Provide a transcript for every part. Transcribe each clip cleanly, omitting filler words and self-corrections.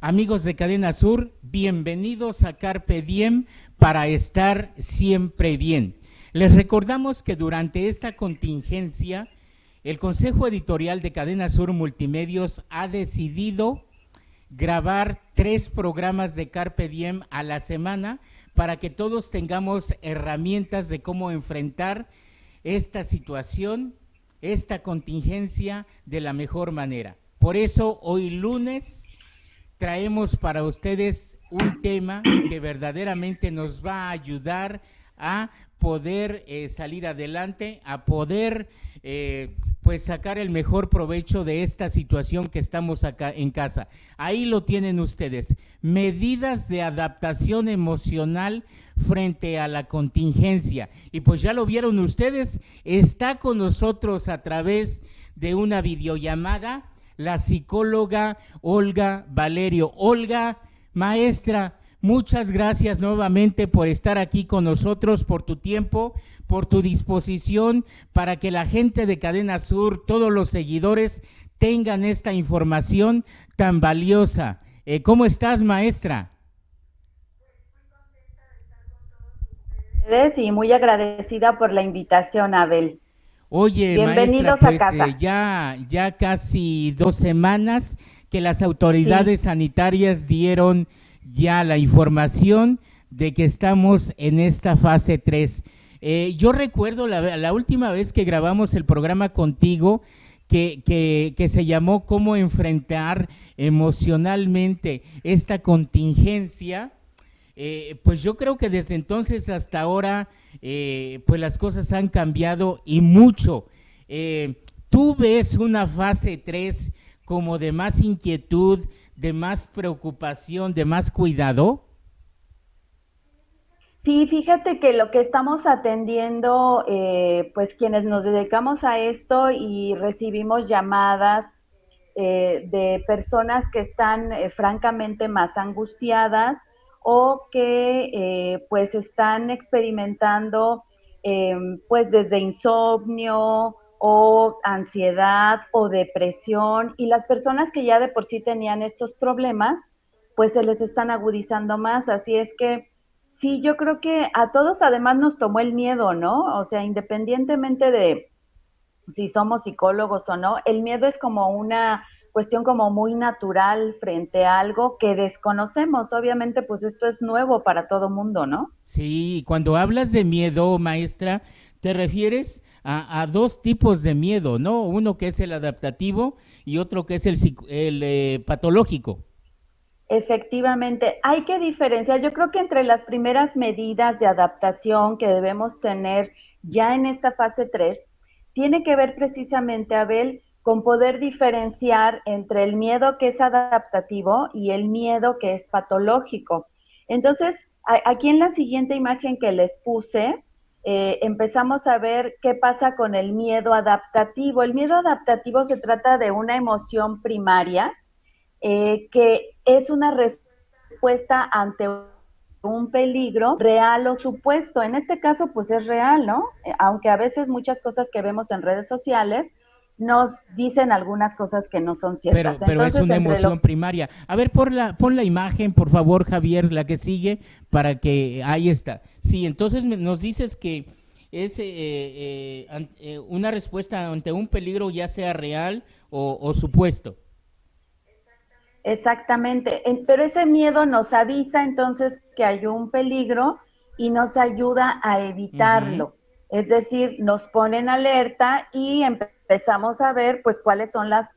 Amigos de Cadena Sur, bienvenidos a Carpe Diem para estar siempre bien. Les recordamos que durante esta contingencia, el Consejo Editorial de Cadena Sur Multimedios ha decidido grabar 3 programas de Carpe Diem a la semana para que todos tengamos herramientas de cómo enfrentar esta situación, esta contingencia de la mejor manera. Por eso hoy lunes traemos para ustedes un tema que verdaderamente nos va a ayudar a poder salir adelante, a poder pues sacar el mejor provecho de esta situación que estamos acá en casa. Ahí lo tienen ustedes, medidas de adaptación emocional frente a la contingencia. Y pues ya lo vieron ustedes, está con nosotros a través de una videollamada la psicóloga Olga Valerio. Olga, maestra, muchas gracias nuevamente por estar aquí con nosotros, por tu tiempo, por tu disposición, para que la gente de Cadena Sur, todos los seguidores, tengan esta información tan valiosa. ¿Cómo estás, maestra? Y muy agradecida por la invitación, Abel. Oye, maestra, Bienvenidos a pues casa. ya casi 2 semanas que las autoridades Sí, sanitarias dieron ya la información de que estamos en esta fase 3. Yo recuerdo la última vez que grabamos el programa contigo que se llamó Cómo enfrentar emocionalmente esta contingencia. Pues yo creo que desde entonces hasta ahora, pues las cosas han cambiado y mucho. ¿Tú ves una fase 3 como de más inquietud, de más preocupación, de más cuidado? sí, fíjate que lo que estamos atendiendo, pues quienes nos dedicamos a esto y recibimos llamadas de personas que están francamente más angustiadas o que pues están experimentando pues desde insomnio o ansiedad o depresión, y las personas que ya de por sí tenían estos problemas pues se les están agudizando más. Así es que sí, yo creo que a todos además nos tomó el miedo, ¿no? O sea, independientemente de si somos psicólogos o no, el miedo es como una cuestión como muy natural frente a algo que desconocemos. Obviamente, pues esto es nuevo para todo mundo, ¿no? Sí, cuando hablas de miedo, maestra, te refieres a 2 tipos de miedo, ¿no? Uno que es el adaptativo y otro que es el patológico. Efectivamente, hay que diferenciar. Yo creo que entre las primeras medidas de adaptación que debemos tener ya en esta fase 3 tiene que ver precisamente, Abel, con poder diferenciar entre el miedo que es adaptativo y el miedo que es patológico. Entonces, aquí en la siguiente imagen que les puse, empezamos a ver qué pasa con el miedo adaptativo. El miedo adaptativo se trata de una emoción primaria que es una respuesta ante un peligro real o supuesto. En este caso, pues es real, ¿no? Aunque a veces muchas cosas que vemos en redes sociales nos dicen algunas cosas que no son ciertas. Pero es Entonces, una entre emoción lo... primaria. A ver, pon la imagen, por favor, Javier, la que sigue, para que ahí está. Sí, entonces nos dices que es una respuesta ante un peligro, ya sea real o supuesto. Exactamente, pero ese miedo nos avisa entonces que hay un peligro y nos ayuda a Ujú. evitarlo. Es decir, nos pone en alerta y empezamos a ver pues cuáles son las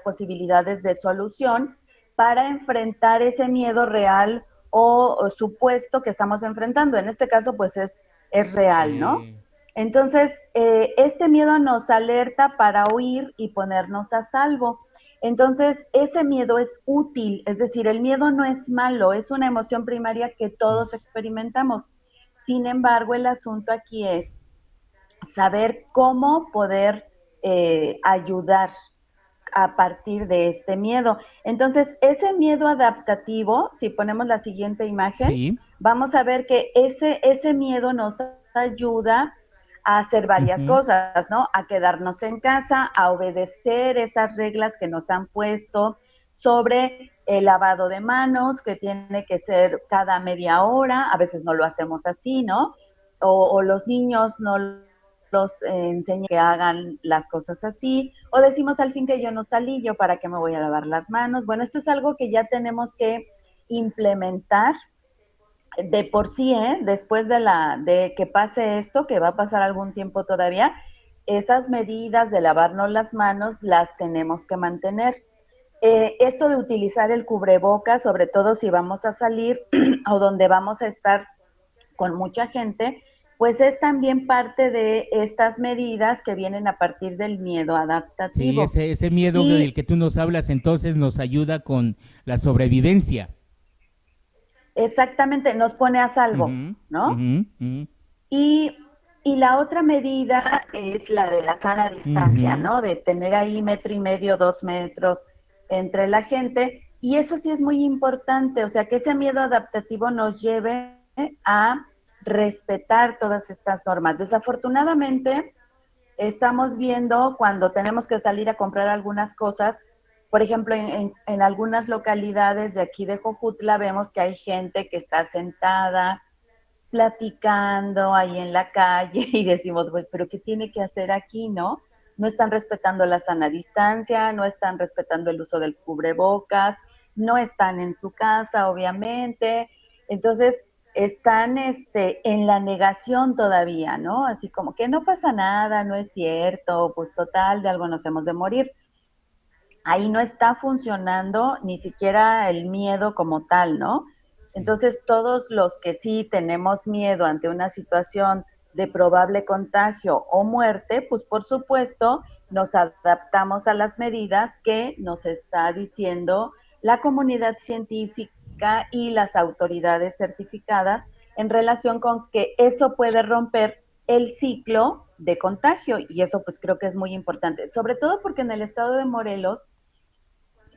posibilidades de solución para enfrentar ese miedo real o supuesto que estamos enfrentando. En este caso pues es real, ¿no? Eh, Entonces, este miedo nos alerta para huir y ponernos a salvo. Entonces, ese miedo es útil, es decir, el miedo no es malo, es una emoción primaria que todos experimentamos. Sin embargo, el asunto aquí es saber cómo poder ayudar a partir de este miedo. Entonces, ese miedo adaptativo, si ponemos la siguiente imagen, sí. vamos a ver que ese miedo nos ayuda a hacer varias Ujú. cosas, ¿no? A quedarnos en casa, a obedecer esas reglas que nos han puesto sobre el lavado de manos, que tiene que ser cada media hora, a veces no lo hacemos así, ¿no? O los niños no los enseñan que hagan las cosas así, o decimos al fin que yo no salí, yo para qué me voy a lavar las manos. Bueno, esto es algo que ya tenemos que implementar de por sí, después de que pase esto, que va a pasar algún tiempo todavía, esas medidas de lavarnos las manos las tenemos que mantener. Esto de utilizar el cubrebocas, sobre todo si vamos a salir o donde vamos a estar con mucha gente, pues es también parte de estas medidas que vienen a partir del miedo adaptativo. Sí, ese miedo del que tú nos hablas entonces nos ayuda con la sobrevivencia. Exactamente, nos pone a salvo, ¿no? Y la otra medida es la de la sana distancia, ¿no? De tener ahí 1.5 metros, 2 metros entre la gente. Y eso sí es muy importante, o sea, que ese miedo adaptativo nos lleve a respetar todas estas normas. Desafortunadamente, estamos viendo cuando tenemos que salir a comprar algunas cosas, por ejemplo, en algunas localidades de aquí de Jojutla vemos que hay gente que está sentada, platicando ahí en la calle y decimos, pues, pero ¿qué tiene que hacer aquí, no? No están respetando la sana distancia, no están respetando el uso del cubrebocas, no están en su casa, obviamente. Entonces, están en la negación todavía, ¿no? Así como que no pasa nada, no es cierto, pues total, de algo nos hemos de morir. Ahí no está funcionando ni siquiera el miedo como tal, ¿no? Entonces, todos los que sí tenemos miedo ante una situación de probable contagio o muerte, pues por supuesto nos adaptamos a las medidas que nos está diciendo la comunidad científica y las autoridades certificadas en relación con que eso puede romper el ciclo de contagio, y eso pues creo que es muy importante, sobre todo porque en el estado de Morelos,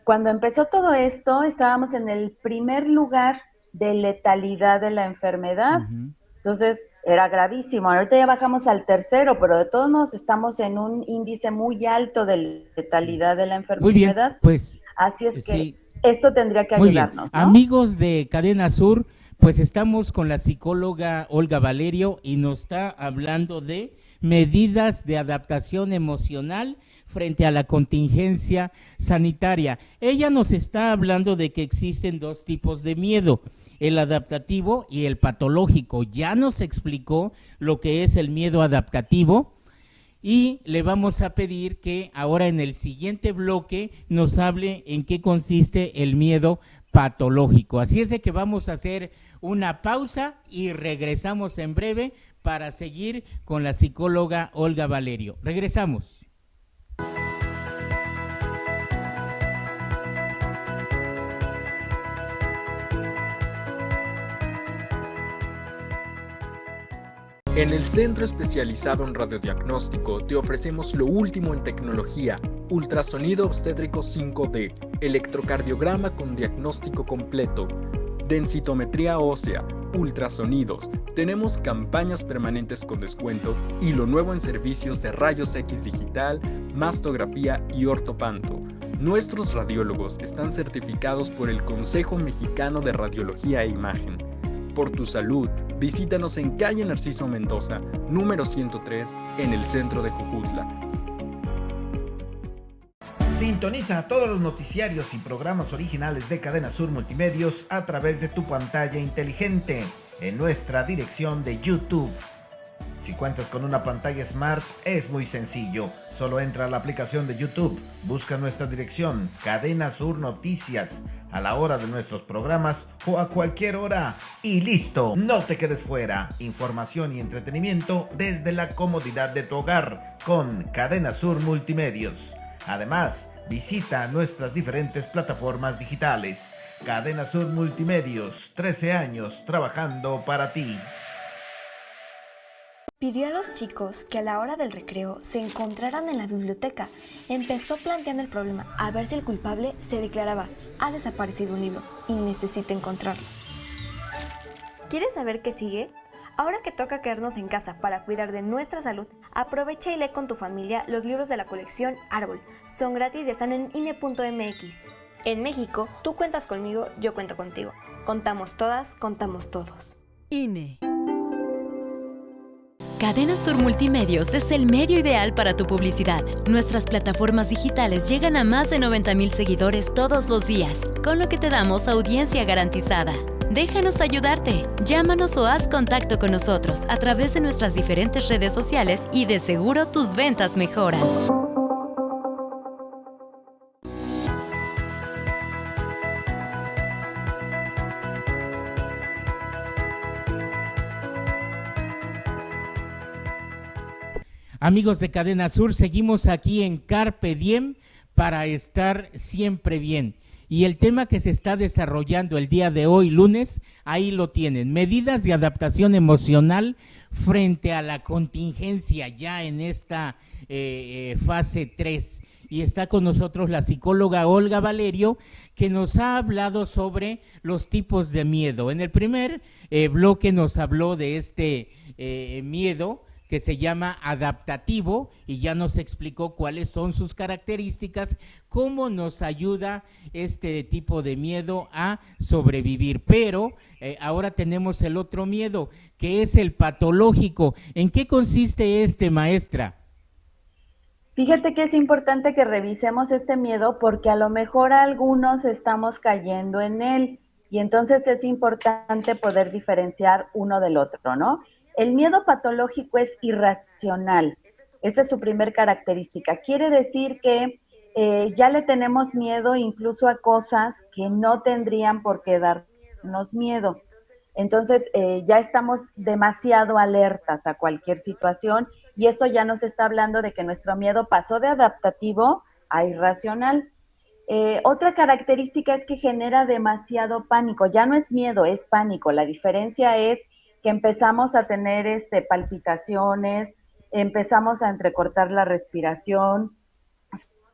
cuando empezó todo esto, estábamos en el primer lugar de letalidad de la enfermedad. Entonces, era gravísimo. Ahorita ya bajamos al tercero, pero de todos modos estamos en un índice muy alto de letalidad de la enfermedad. Muy bien, pues. Así es que esto tendría que ayudarnos, ¿no? Amigos de Cadena Sur, pues estamos con la psicóloga Olga Valerio y nos está hablando de medidas de adaptación emocional frente a la contingencia sanitaria. Ella nos está hablando de que existen dos tipos de miedo, el adaptativo y el patológico. Ya nos explicó lo que es el miedo adaptativo y le vamos a pedir que ahora en el siguiente bloque nos hable en qué consiste el miedo patológico. Así es de que vamos a hacer una pausa y regresamos en breve para seguir con la psicóloga Olga Valerio. Regresamos. En el Centro Especializado en Radiodiagnóstico te ofrecemos lo último en tecnología, ultrasonido obstétrico 5D, electrocardiograma con diagnóstico completo, densitometría ósea, ultrasonidos. Tenemos campañas permanentes con descuento y lo nuevo en servicios de rayos X digital, mastografía y ortopanto. Nuestros radiólogos están certificados por el Consejo Mexicano de Radiología e Imagen. Por tu salud, visítanos en calle Narciso Mendoza, número 103, en el centro de Jojutla. Sintoniza todos los noticiarios y programas originales de Cadena Sur Multimedios a través de tu pantalla inteligente en nuestra dirección de YouTube. Si cuentas con una pantalla Smart, es muy sencillo. Solo entra a la aplicación de YouTube, busca nuestra dirección, Cadena Sur Noticias, a la hora de nuestros programas o a cualquier hora. Y listo, no te quedes fuera. Información y entretenimiento desde la comodidad de tu hogar con Cadena Sur Multimedios. Además, visita nuestras diferentes plataformas digitales. Cadena Sur Multimedios, 13 años trabajando para ti. Pidió a los chicos que a la hora del recreo se encontraran en la biblioteca. Empezó planteando el problema a ver si el culpable se declaraba: ha desaparecido un libro y necesito encontrarlo. ¿Quieres saber qué sigue? Ahora que toca quedarnos en casa para cuidar de nuestra salud, aprovecha y lee con tu familia los libros de la colección Árbol. Son gratis y están en INE.mx. En México, tú cuentas conmigo, yo cuento contigo. Contamos todas, contamos todos. INE. Cadena Sur Multimedios es el medio ideal para tu publicidad. Nuestras plataformas digitales llegan a más de 90,000 seguidores todos los días, con lo que te damos audiencia garantizada. Déjanos ayudarte. Llámanos o haz contacto con nosotros a través de nuestras diferentes redes sociales y de seguro tus ventas mejoran. Amigos de Cadena Sur, seguimos aquí en Carpe Diem para estar siempre bien. Y el tema que se está desarrollando el día de hoy, lunes, ahí lo tienen. Medidas de adaptación emocional frente a la contingencia ya en esta fase 3. Y está con nosotros la psicóloga Olga Valerio, que nos ha hablado sobre los tipos de miedo. En el primer bloque nos habló de este miedo que se llama adaptativo y ya nos explicó cuáles son sus características, cómo nos ayuda este tipo de miedo a sobrevivir. Pero ahora tenemos el otro miedo, que es el patológico. ¿En qué consiste este, maestra? Fíjate que es importante que revisemos este miedo porque a lo mejor algunos estamos cayendo en él y entonces es importante poder diferenciar uno del otro, ¿no? El miedo patológico es irracional, esa es su primer característica. Quiere decir que ya le tenemos miedo incluso a cosas que no tendrían por qué darnos miedo. Entonces ya estamos demasiado alertas a cualquier situación y eso ya nos está hablando de que nuestro miedo pasó de adaptativo a irracional. Otra característica es que genera demasiado pánico, ya no es miedo, es pánico. La diferencia es que empezamos a tener palpitaciones, empezamos a entrecortar la respiración,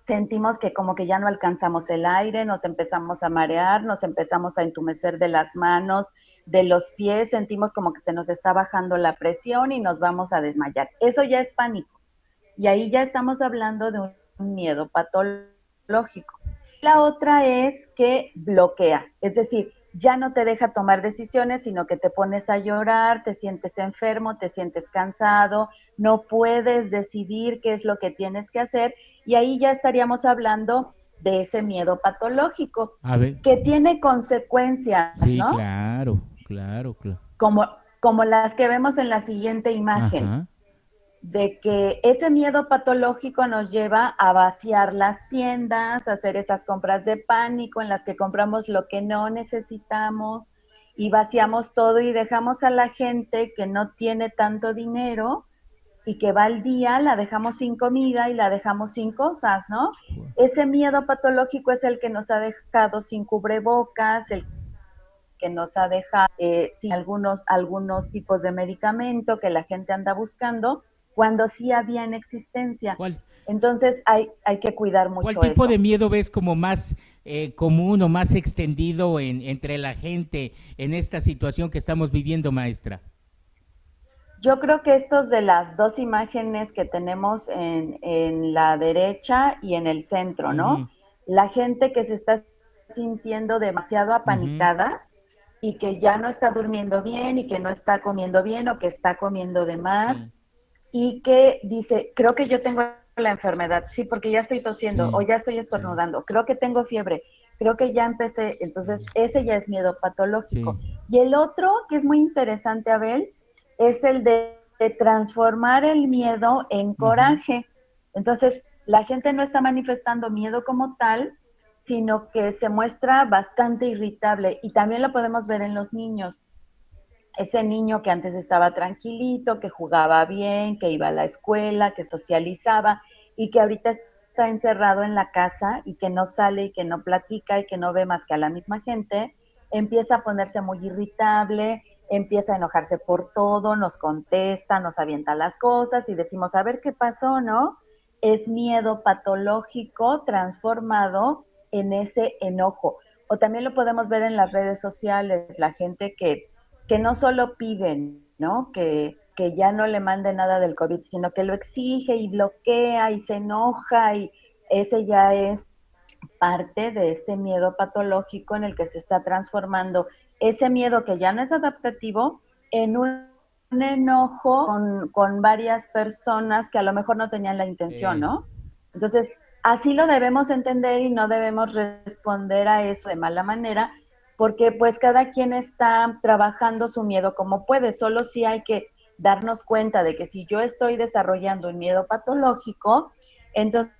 sentimos que como que ya no alcanzamos el aire, nos empezamos a marear, nos empezamos a entumecer de las manos, de los pies, sentimos como que se nos está bajando la presión y nos vamos a desmayar. Eso ya es pánico. Y ahí ya estamos hablando de un miedo patológico. La otra es que bloquea, es decir, ya no te deja tomar decisiones, sino que te pones a llorar, te sientes enfermo, te sientes cansado, no puedes decidir qué es lo que tienes que hacer, y ahí ya estaríamos hablando de ese miedo patológico, que tiene consecuencias, sí, ¿no? Claro. Como las que vemos en la siguiente imagen. Ajá. De que ese miedo patológico nos lleva a vaciar las tiendas, a hacer esas compras de pánico en las que compramos lo que no necesitamos y vaciamos todo y dejamos a la gente que no tiene tanto dinero y que va al día, la dejamos sin comida y la dejamos sin cosas, ¿no? Ese miedo patológico es el que nos ha dejado sin cubrebocas, el que nos ha dejado sin algunos tipos de medicamento que la gente anda buscando, cuando sí había en existencia. ¿Cuál? Entonces hay que cuidar mucho eso. ¿Cuál tipo de miedo ves como más común o más extendido entre la gente en esta situación que estamos viviendo, maestra? Yo creo que estos de las dos imágenes que tenemos en la derecha y en el centro, ¿no? Uh-huh. La gente que se está sintiendo demasiado apanicada uh-huh. y que ya no está durmiendo bien y que no está comiendo bien o que está comiendo de más. Sí. Y que dice, creo que yo tengo la enfermedad, sí, porque ya estoy tosiendo, o ya estoy estornudando, creo que tengo fiebre, creo que ya empecé, entonces ese ya es miedo patológico. Sí. Y el otro, que es muy interesante, Abel, es el de transformar el miedo en coraje. Entonces, la gente no está manifestando miedo como tal, sino que se muestra bastante irritable, y también lo podemos ver en los niños. Ese niño que antes estaba tranquilito, que jugaba bien, que iba a la escuela, que socializaba y que ahorita está encerrado en la casa y que no sale y que no platica y que no ve más que a la misma gente, empieza a ponerse muy irritable, empieza a enojarse por todo, nos contesta, nos avienta las cosas y decimos, a ver qué pasó, ¿no? Es miedo patológico transformado en ese enojo. O también lo podemos ver en las redes sociales, la gente que no solo piden, ¿no? Que ya no le mande nada del COVID, sino que lo exige y bloquea y se enoja, y ese ya es parte de este miedo patológico en el que se está transformando ese miedo que ya no es adaptativo en un enojo con varias personas que a lo mejor no tenían la intención, ¿no? Entonces, así lo debemos entender y no debemos responder a eso de mala manera, porque pues cada quien está trabajando su miedo como puede, solo sí hay que darnos cuenta de que si yo estoy desarrollando un miedo patológico, entonces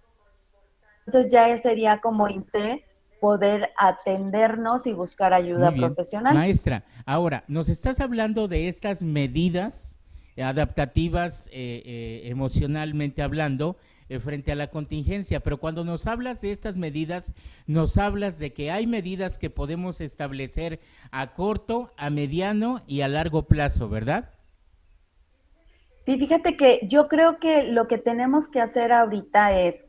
ya sería como poder atendernos y buscar ayuda Muy bien. profesional. Maestra, ahora, nos estás hablando de estas medidas adaptativas emocionalmente hablando frente a la contingencia, pero cuando nos hablas de estas medidas, nos hablas de que hay medidas que podemos establecer a corto, a mediano y a largo plazo, ¿verdad? Sí, fíjate que yo creo que lo que tenemos que hacer ahorita es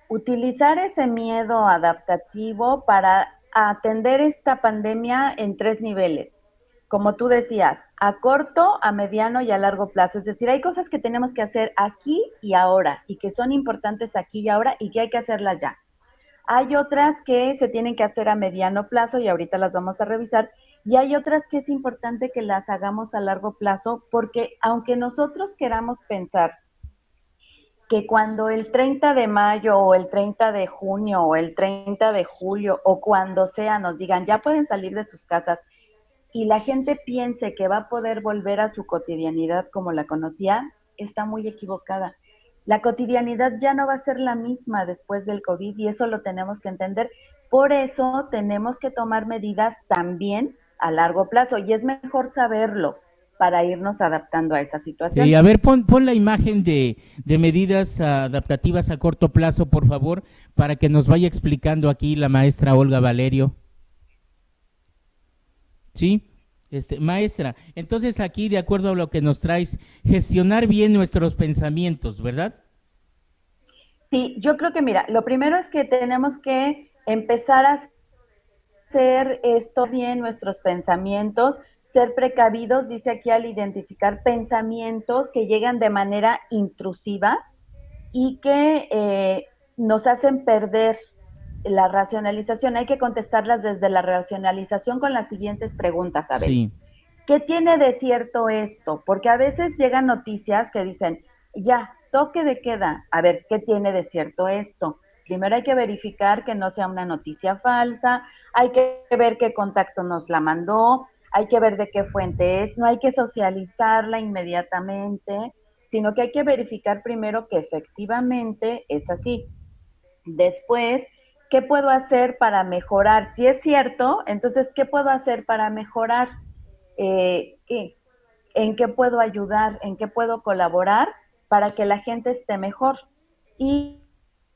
utilizar ese miedo adaptativo para atender esta pandemia en 3 niveles. Como tú decías, a corto, a mediano y a largo plazo. Es decir, hay cosas que tenemos que hacer aquí y ahora y que son importantes aquí y ahora y que hay que hacerlas ya. Hay otras que se tienen que hacer a mediano plazo y ahorita las vamos a revisar. Y hay otras que es importante que las hagamos a largo plazo porque aunque nosotros queramos pensar que cuando el 30 de mayo o el 30 de junio o el 30 de julio o cuando sea nos digan ya pueden salir de sus casas y la gente piense que va a poder volver a su cotidianidad como la conocía, está muy equivocada. La cotidianidad ya no va a ser la misma después del COVID y eso lo tenemos que entender. Por eso tenemos que tomar medidas también a largo plazo y es mejor saberlo para irnos adaptando a esa situación. Sí, a ver, pon la imagen de medidas adaptativas a corto plazo, por favor, para que nos vaya explicando aquí la maestra Olga Valerio. Sí, maestra, entonces aquí, de acuerdo a lo que nos traes, gestionar bien nuestros pensamientos, ¿verdad? Sí, yo creo que mira, lo primero es que tenemos que empezar a hacer esto bien, nuestros pensamientos, ser precavidos, dice aquí, al identificar pensamientos que llegan de manera intrusiva y que nos hacen perder la racionalización. Hay que contestarlas desde la racionalización con las siguientes preguntas, a ver. Sí. ¿Qué tiene de cierto esto? Porque a veces llegan noticias que dicen, ya, toque de queda. A ver, ¿qué tiene de cierto esto? Primero hay que verificar que no sea una noticia falsa, hay que ver qué contacto nos la mandó, hay que ver de qué fuente es, no hay que socializarla inmediatamente, sino que hay que verificar primero que efectivamente es así. Después, ¿qué puedo hacer para mejorar? Si es cierto, entonces, ¿qué puedo hacer para mejorar? ¿En qué puedo ayudar? ¿En qué puedo colaborar para que la gente esté mejor? Y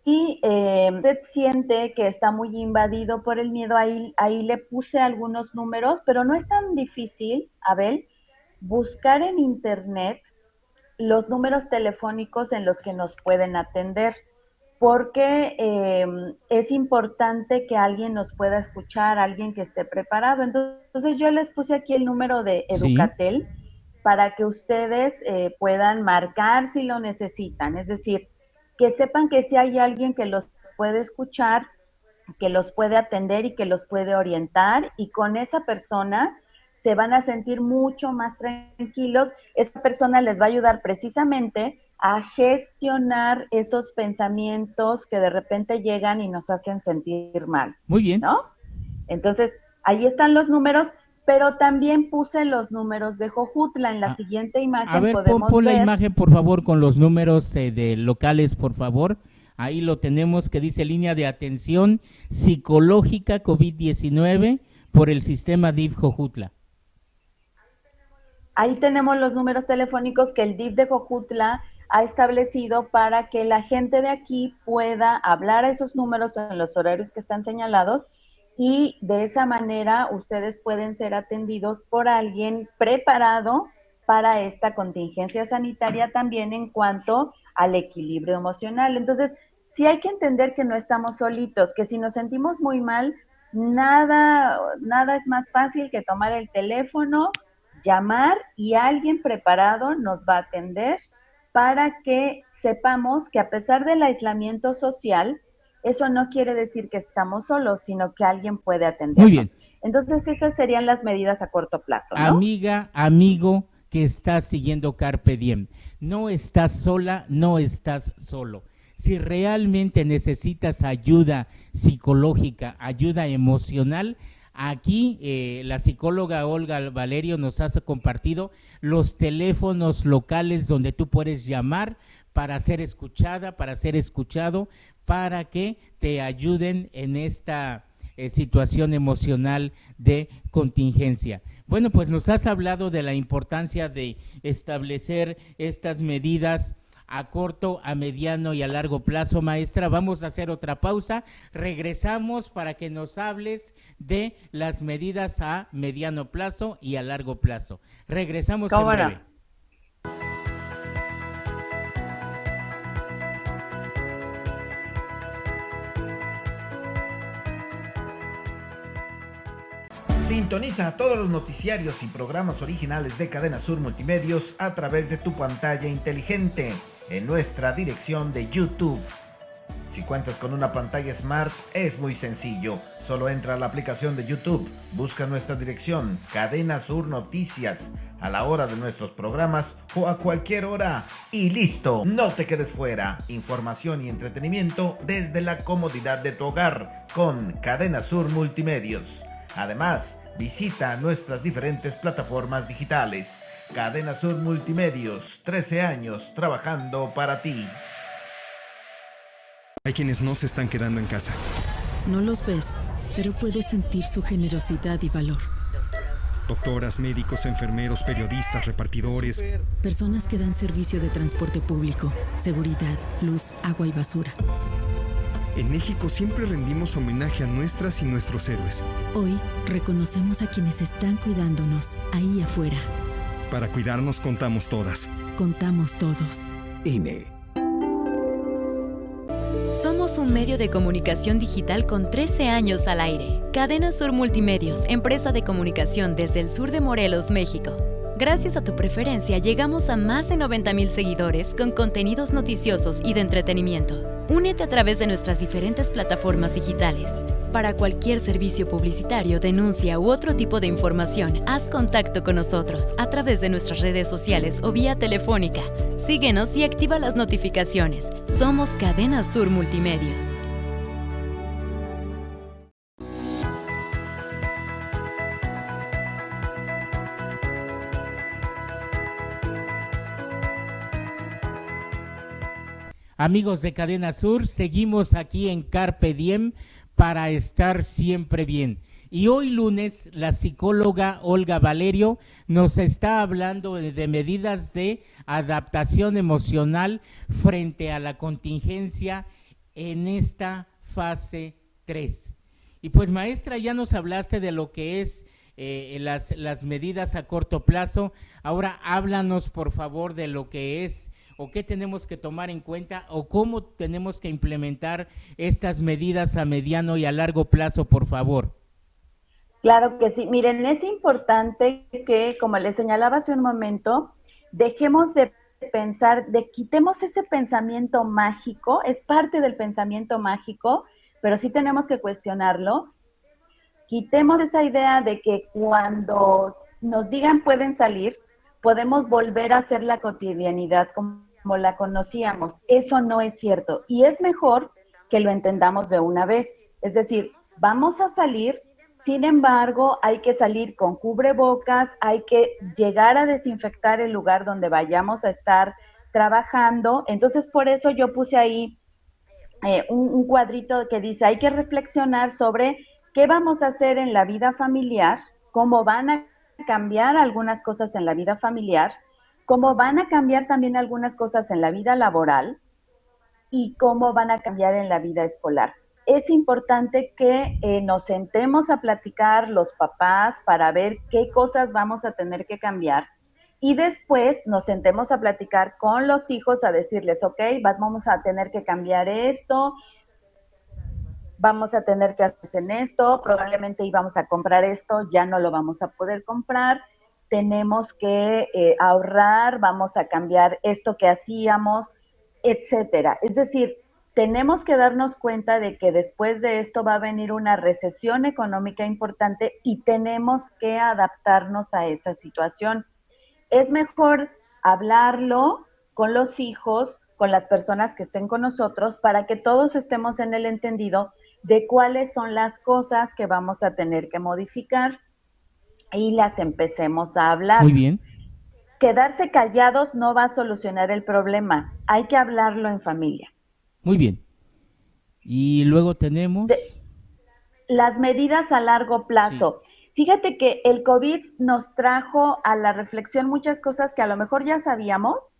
usted siente que está muy invadido por el miedo, ahí le puse algunos números, pero no es tan difícil, Abel, buscar en internet los números telefónicos en los que nos pueden atender, porque es importante que alguien nos pueda escuchar, alguien que esté preparado. Entonces yo les puse aquí el número de Educatel para que ustedes puedan marcar si lo necesitan, es decir, que sepan que si hay alguien que los puede escuchar, que los puede atender y que los puede orientar, y con esa persona se van a sentir mucho más tranquilos. Esa persona les va a ayudar precisamente a gestionar esos pensamientos que de repente llegan y nos hacen sentir mal. Muy bien. ¿No? Entonces, ahí están los números, pero también puse los números de Jojutla. En la siguiente imagen a ver, podemos pon ver. la imagen, por favor, con los números de locales, por favor. Ahí lo tenemos, que dice línea de atención psicológica COVID-19 por el sistema DIF Jojutla. Ahí tenemos los números telefónicos que el DIF de Jojutla ha establecido para que la gente de aquí pueda hablar a esos números en los horarios que están señalados, y de esa manera ustedes pueden ser atendidos por alguien preparado para esta contingencia sanitaria, también en cuanto al equilibrio emocional. Entonces, sí hay que entender que no estamos solitos, que si nos sentimos muy mal, nada es más fácil que tomar el teléfono, llamar, y alguien preparado nos va a atender para que sepamos que a pesar del aislamiento social, eso no quiere decir que estamos solos, sino que alguien puede atendernos. Muy bien. Entonces esas serían las medidas a corto plazo, ¿no? Amiga, amigo que estás siguiendo Carpe Diem, no estás sola, no estás solo. Si realmente necesitas ayuda psicológica, ayuda emocional, aquí la psicóloga Olga Valerio nos ha compartido los teléfonos locales donde tú puedes llamar para ser escuchada, para ser escuchado, para que te ayuden en esta situación emocional de contingencia. Bueno, pues nos has hablado de la importancia de establecer estas medidas a corto, a mediano y a largo plazo, maestra. Vamos a hacer otra pausa, regresamos para que nos hables de las medidas a mediano plazo y a largo plazo. Regresamos en breve. Sintoniza todos los noticiarios y programas originales de Cadena Sur Multimedios a través de tu pantalla inteligente en nuestra dirección de YouTube. Si cuentas con una pantalla Smart, es muy sencillo. Solo entra a la aplicación de YouTube, busca nuestra dirección, Cadena Sur Noticias, a la hora de nuestros programas o a cualquier hora. Y listo, no te quedes fuera. Información y entretenimiento desde la comodidad de tu hogar con Cadena Sur Multimedios. Además, visita nuestras diferentes plataformas digitales. Cadena Sur Multimedios, 13 años trabajando para ti. Hay quienes no se están quedando en casa. No los ves, pero puedes sentir su generosidad y valor. Doctoras, médicos, enfermeros, periodistas, repartidores. Personas que dan servicio de transporte público, seguridad, luz, agua y basura. En México siempre rendimos homenaje a nuestras y nuestros héroes. Hoy reconocemos a quienes están cuidándonos ahí afuera. Para cuidarnos contamos todas. Contamos todos. INE. Somos un medio de comunicación digital con 13 años al aire. Cadena Sur Multimedios, empresa de comunicación desde el sur de Morelos, México. Gracias a tu preferencia llegamos a más de 90,000 seguidores con contenidos noticiosos y de entretenimiento. Únete a través de nuestras diferentes plataformas digitales. Para cualquier servicio publicitario, denuncia u otro tipo de información, haz contacto con nosotros a través de nuestras redes sociales o vía telefónica. Síguenos y activa las notificaciones. Somos Cadena Sur Multimedios. Amigos de Cadena Sur, seguimos aquí en Carpe Diem para estar siempre bien. Y hoy lunes la psicóloga Olga Valerio nos está hablando de medidas de adaptación emocional frente a la contingencia en esta fase 3. Y pues maestra, ya nos hablaste de lo que es las medidas a corto plazo. Ahora háblanos por favor de lo que es o qué tenemos que tomar en cuenta o cómo tenemos que implementar estas medidas a mediano y a largo plazo, por favor. Claro que sí. Miren, es importante que, como les señalaba hace un momento, dejemos de pensar, quitemos ese pensamiento mágico, es parte del pensamiento mágico, pero sí tenemos que cuestionarlo. Quitemos esa idea de que cuando nos digan pueden salir, podemos volver a hacer la cotidianidad como la conocíamos. Eso no es cierto y es mejor que lo entendamos de una vez. Es decir, vamos a salir, sin embargo, hay que salir con cubrebocas, hay que llegar a desinfectar el lugar donde vayamos a estar trabajando. Entonces, por eso yo puse ahí un cuadrito que dice, hay que reflexionar sobre qué vamos a hacer en la vida familiar, cómo van a cambiar algunas cosas en la vida familiar, cómo van a cambiar también algunas cosas en la vida laboral y cómo van a cambiar en la vida escolar. Es importante que nos sentemos a platicar los papás para ver qué cosas vamos a tener que cambiar y después nos sentemos a platicar con los hijos a decirles, ok, vamos a tener que cambiar esto, vamos a tener que hacer esto, probablemente íbamos a comprar esto, ya no lo vamos a poder comprar, tenemos que ahorrar, vamos a cambiar esto que hacíamos, etcétera. Es decir, tenemos que darnos cuenta de que después de esto va a venir una recesión económica importante y tenemos que adaptarnos a esa situación. Es mejor hablarlo con los hijos, con las personas que estén con nosotros, para que todos estemos en el entendido de cuáles son las cosas que vamos a tener que modificar y las empecemos a hablar. Muy bien. Quedarse callados no va a solucionar el problema, hay que hablarlo en familia. Muy bien. Y luego tenemos las medidas a largo plazo. Sí. Fíjate que el COVID nos trajo a la reflexión muchas cosas que a lo mejor ya sabíamos,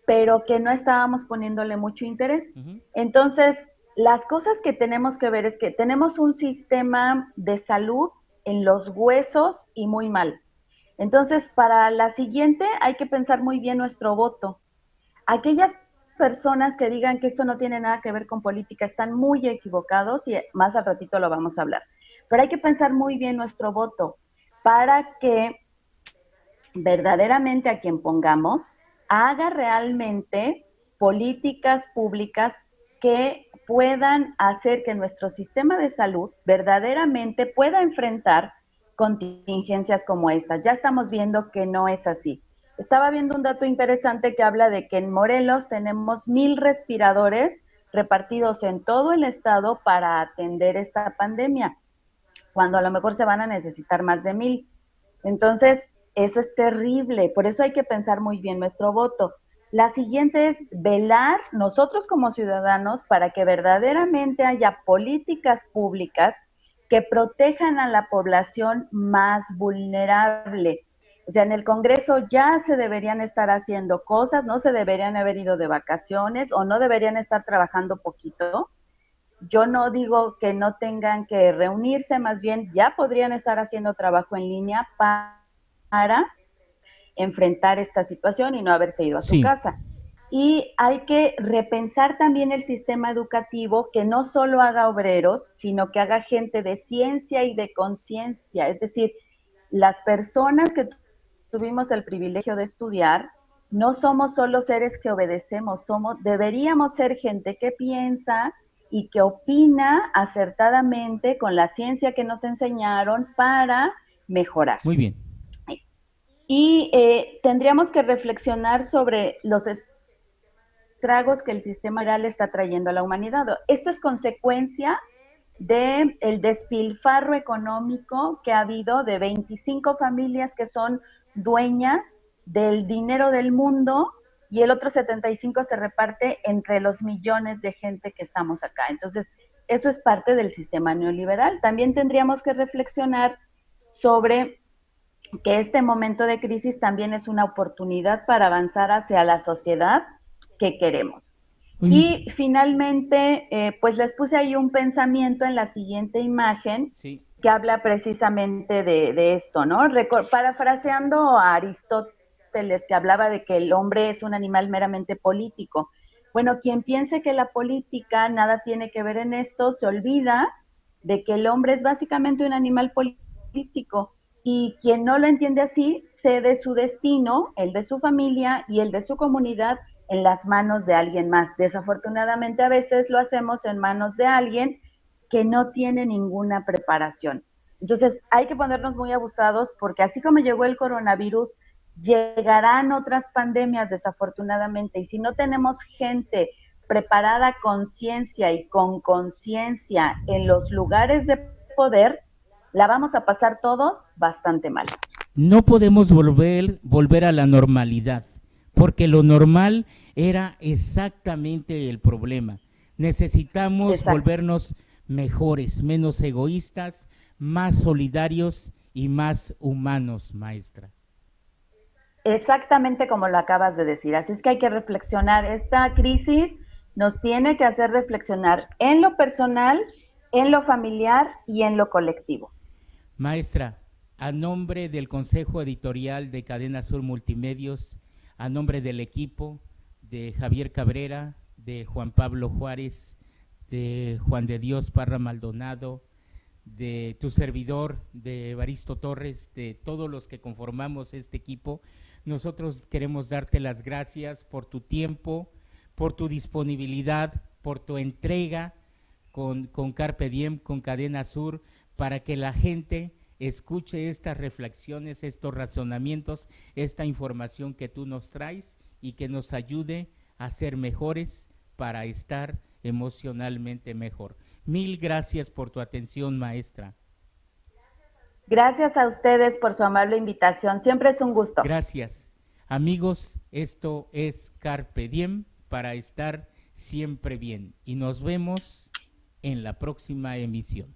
pero que no estábamos poniéndole mucho interés. Entonces, las cosas que tenemos que ver es que tenemos un sistema de salud en los huesos y muy mal. Entonces, para la siguiente hay que pensar muy bien nuestro voto. Aquellas personas que digan que esto no tiene nada que ver con política están muy equivocados y más al ratito lo vamos a hablar. Pero hay que pensar muy bien nuestro voto para que verdaderamente a quien pongamos haga realmente políticas públicas que puedan hacer que nuestro sistema de salud verdaderamente pueda enfrentar contingencias como estas. Ya estamos viendo que no es así. Estaba viendo un dato interesante que habla de que en Morelos tenemos 1,000 respiradores repartidos en todo el estado para atender esta pandemia, cuando a lo mejor se van a necesitar más de 1,000. Entonces, eso es terrible, por eso hay que pensar muy bien nuestro voto. La siguiente es velar nosotros como ciudadanos para que verdaderamente haya políticas públicas que protejan a la población más vulnerable. O sea, en el Congreso ya se deberían estar haciendo cosas, no se deberían haber ido de vacaciones o no deberían estar trabajando poquito. Yo no digo que no tengan que reunirse, más bien ya podrían estar haciendo trabajo en línea para enfrentar esta situación y no haberse ido a su casa. Y hay que repensar también el sistema educativo, que no solo haga obreros, sino que haga gente de ciencia y de conciencia. Es decir, las personas que tuvimos el privilegio de estudiar, no somos solo seres que obedecemos, deberíamos ser gente que piensa y que opina acertadamente con la ciencia que nos enseñaron para mejorar. Muy bien. Y tendríamos que reflexionar sobre los estragos que el sistema real está trayendo a la humanidad. Esto es consecuencia del despilfarro económico que ha habido de 25 familias que son dueñas del dinero del mundo y el otro 75 se reparte entre los millones de gente que estamos acá. Entonces, eso es parte del sistema neoliberal. También tendríamos que reflexionar sobre que este momento de crisis también es una oportunidad para avanzar hacia la sociedad que queremos. Y finalmente, pues les puse ahí un pensamiento en la siguiente imagen que habla precisamente de esto, ¿no? Parafraseando a Aristóteles, que hablaba de que el hombre es un animal meramente político. Bueno, quien piense que la política nada tiene que ver en esto, se olvida de que el hombre es básicamente un animal político. Y quien no lo entiende así, cede su destino, el de su familia y el de su comunidad, en las manos de alguien más. Desafortunadamente, a veces lo hacemos en manos de alguien que no tiene ninguna preparación. Entonces, hay que ponernos muy abusados porque así como llegó el coronavirus, llegarán otras pandemias, desafortunadamente. Y si no tenemos gente preparada con ciencia y con conciencia en los lugares de poder, la vamos a pasar todos bastante mal. No podemos volver a la normalidad, porque lo normal era exactamente el problema. Necesitamos volvernos mejores, menos egoístas, más solidarios y más humanos, maestra. Exactamente como lo acabas de decir. Así es que hay que reflexionar. Esta crisis nos tiene que hacer reflexionar en lo personal, en lo familiar y en lo colectivo. Maestra, a nombre del Consejo Editorial de Cadena Sur Multimedios, a nombre del equipo de Javier Cabrera, de Juan Pablo Juárez, de Juan de Dios Parra Maldonado, de tu servidor, de Evaristo Torres, de todos los que conformamos este equipo, nosotros queremos darte las gracias por tu tiempo, por tu disponibilidad, por tu entrega con Carpe Diem, con Cadena Sur, para que la gente escuche estas reflexiones, estos razonamientos, esta información que tú nos traes y que nos ayude a ser mejores para estar emocionalmente mejor. Mil gracias por tu atención, maestra. Gracias a ustedes por su amable invitación. Siempre es un gusto. Gracias. Amigos, esto es Carpe Diem para estar siempre bien. Y nos vemos en la próxima emisión.